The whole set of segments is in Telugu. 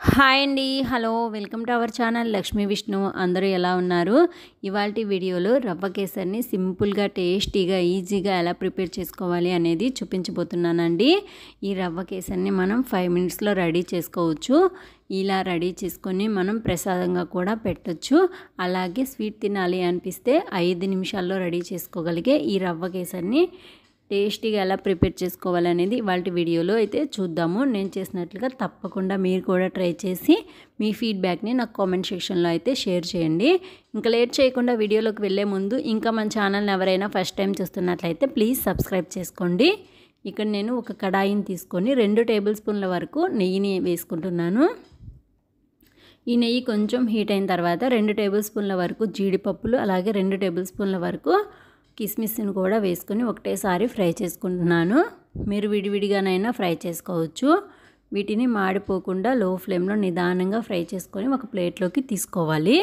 హాయ్ అండి. Hello. Welcome to our channel Lakshmi Vishnu. అందరూ ఎలా ఉన్నారు? ఇవాల్టి వీడియోలో రవ్వ కేసరిని సింపుల్గా, టేస్టీగా, ఈజీగా ఎలా ప్రిపేర్ చేసుకోవాలి అనేది చూపించబోతున్నానండి. ఈ రవ్వ కేసరిని మనం 5 మినిట్స్లో రెడీ చేసుకోవచ్చు. ఇలా రెడీ చేసుకొని మనం ప్రసాదంగా కూడా పెట్టచ్చు. అలాగే స్వీట్ తినాలి అనిపిస్తే 5 నిమిషాల్లో రెడీ చేసుకోగలిగే ఈ రవ్వ కేసరిని టేస్టీగా ఎలా ప్రిపేర్ చేసుకోవాలనేది ఇవాల్టి వీడియోలో అయితే చూద్దాము. నేను చేసినట్లుగా తప్పకుండా మీరు కూడా ట్రై చేసి మీ ఫీడ్బ్యాక్ని నాకు కామెంట్ సెక్షన్లో అయితే షేర్ చేయండి. ఇంకా లేట్ చేయకుండా వీడియోలోకి వెళ్ళే ముందు ఇంకా మన ఛానల్ని ఎవరైనా ఫస్ట్ టైం చూస్తున్నట్లయితే ప్లీజ్ సబ్స్క్రైబ్ చేసుకోండి. ఇక్కడ నేను ఒక కడాయిని తీసుకొని 2 టేబుల్ స్పూన్ల వరకు నెయ్యిని వేసుకుంటున్నాను. ఈ నెయ్యి కొంచెం హీట్ అయిన తర్వాత 2 టేబుల్ స్పూన్ల వరకు జీడిపప్పులు, అలాగే 2 టేబుల్ స్పూన్ల వరకు కిస్మిస్ని కూడా వేసుకొని ఒకటేసారి ఫ్రై చేసుకుంటున్నాను. మీరు విడివిడిగానైనా ఫ్రై చేసుకోవచ్చు. వీటిని మాడిపోకుండా లో ఫ్లేమ్లో నిదానంగా ఫ్రై చేసుకొని ఒక ప్లేట్లోకి తీసుకోవాలి.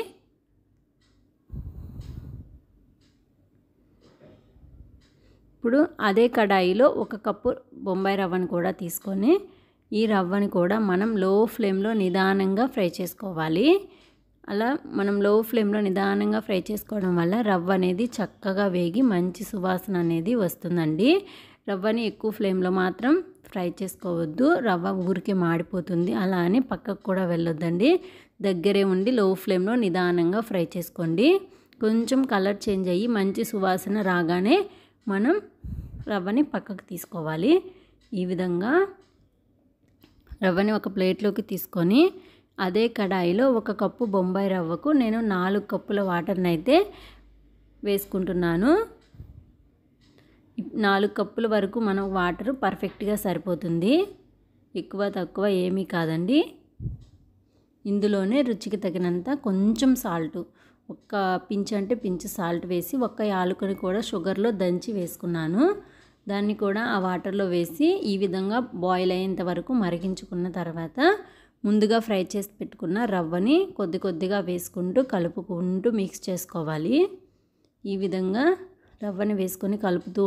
ఇప్పుడు అదే కడాయిలో 1 కప్పు బొంబాయి రవ్వను కూడా తీసుకొని ఈ రవ్వని కూడా మనం లో ఫ్లేమ్లో నిదానంగా ఫ్రై చేసుకోవాలి. అలా మనం లో ఫ్లేమ్లో నిదానంగా ఫ్రై చేసుకోవడం వల్ల రవ్వ అనేది చక్కగా వేగి మంచి సువాసన అనేది వస్తుందండి. రవ్వని ఎక్కువ ఫ్లేమ్లో మాత్రం ఫ్రై చేసుకోవద్దు, రవ్వ ఊరికే మాడిపోతుంది. అలా అని పక్కకు కూడా వెళ్ళొద్దండి. దగ్గరే ఉండి లో ఫ్లేమ్లో నిదానంగా ఫ్రై చేసుకోండి. కొంచెం కలర్ చేంజ్ అయ్యి మంచి సువాసన రాగానే మనం రవ్వని పక్కకు తీసుకోవాలి. ఈ విధంగా రవ్వని ఒక ప్లేట్లోకి తీసుకొని అదే కడాయిలో 1 కప్పు బొంబాయి రవ్వకు నేను 4 కప్పుల వాటర్ని అయితే వేసుకుంటున్నాను. 4 కప్పుల వరకు మనం వాటర్ పర్ఫెక్ట్గా సరిపోతుంది. ఎక్కువ తక్కువ ఏమీ కాదండి. ఇందులోనే రుచికి తగినంత కొంచెం సాల్ట్, ఒక పించ్ అంటే పించ్ సాల్ట్ వేసి, 1 యాలకుని కూడా షుగర్లో దంచి వేసుకున్నాను. దాన్ని కూడా ఆ వాటర్లో వేసి ఈ విధంగా బాయిల్ అయ్యేంత వరకు మరిగించుకున్న తర్వాత ముందుగా ఫ్రై చేసి పెట్టుకున్న రవ్వని కొద్ది కొద్దిగా వేసుకుంటూ కలుపుకుంటూ మిక్స్ చేసుకోవాలి. ఈ విధంగా రవ్వని వేసుకొని కలుపుతూ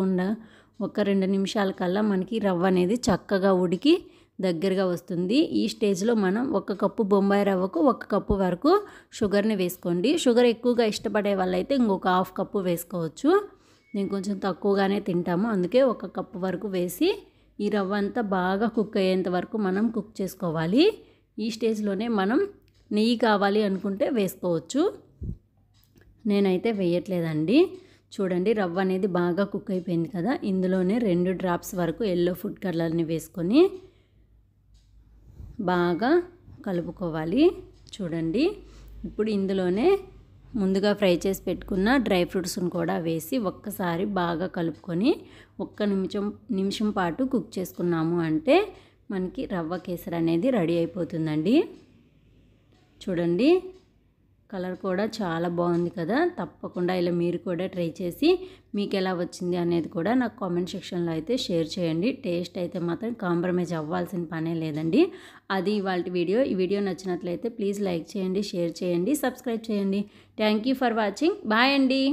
ఒక 2 నిమిషాల కల్లా మనకి రవ్వ అనేది చక్కగా ఉడికి దగ్గరగా వస్తుంది. ఈ స్టేజ్లో మనం 1 కప్పు బొంబాయి రవ్వకు 1 కప్పు వరకు షుగర్ని వేసుకోండి. షుగర్ ఎక్కువగా ఇష్టపడే వాళ్ళైతే ఇంకొక 1/2 కప్పు వేసుకోవచ్చు. నేను కొంచెం తక్కువగానే తింటాము, అందుకే 1 కప్పు వరకు వేసి ఈ రవ్వ అంతా బాగా కుక్ అయ్యేంత వరకు మనం కుక్ చేసుకోవాలి. ఈ స్టేజ్లోనే మనం నెయ్యి కావాలి అనుకుంటే వేసుకోవచ్చు. నేనైతే వేయట్లేదండి. చూడండి, రవ్వ అనేది బాగా కుక్ అయిపోయింది కదా. ఇందులోనే 2 డ్రాప్స్ వరకు ఎల్లో ఫుడ్ కలర్ని వేసుకొని బాగా కలుపుకోవాలి. చూడండి, ఇప్పుడు ఇందులోనే ముందుగా ఫ్రై చేసి పెట్టుకున్న డ్రై ఫ్రూట్స్ని కూడా వేసి ఒక్కసారి బాగా కలుపుకొని 1 నిమిషం పాటు కుక్ చేసుకున్నాము అంటే మనకి రవ్వ కేసరి అనేది రెడీ అయిపోతుందండి. చూడండి, కలర్ కూడా చాలా బాగుంది కదా. తప్పకుండా ఇలా మీరు కూడా ట్రై చేసి మీకు ఎలా వచ్చింది అనేది కూడా నాకు కామెంట్ సెక్షన్లో అయితే షేర్ చేయండి. టేస్ట్ అయితే మాత్రం కాంప్రమైజ్ అవ్వాల్సిన పనే లేదండి. అది ఇవాల్టి వీడియో. ఈ వీడియో నచ్చినట్లయితే ప్లీజ్ లైక్ చేయండి, షేర్ చేయండి, సబ్స్క్రైబ్ చేయండి. Thank you for watching. Bye అండి.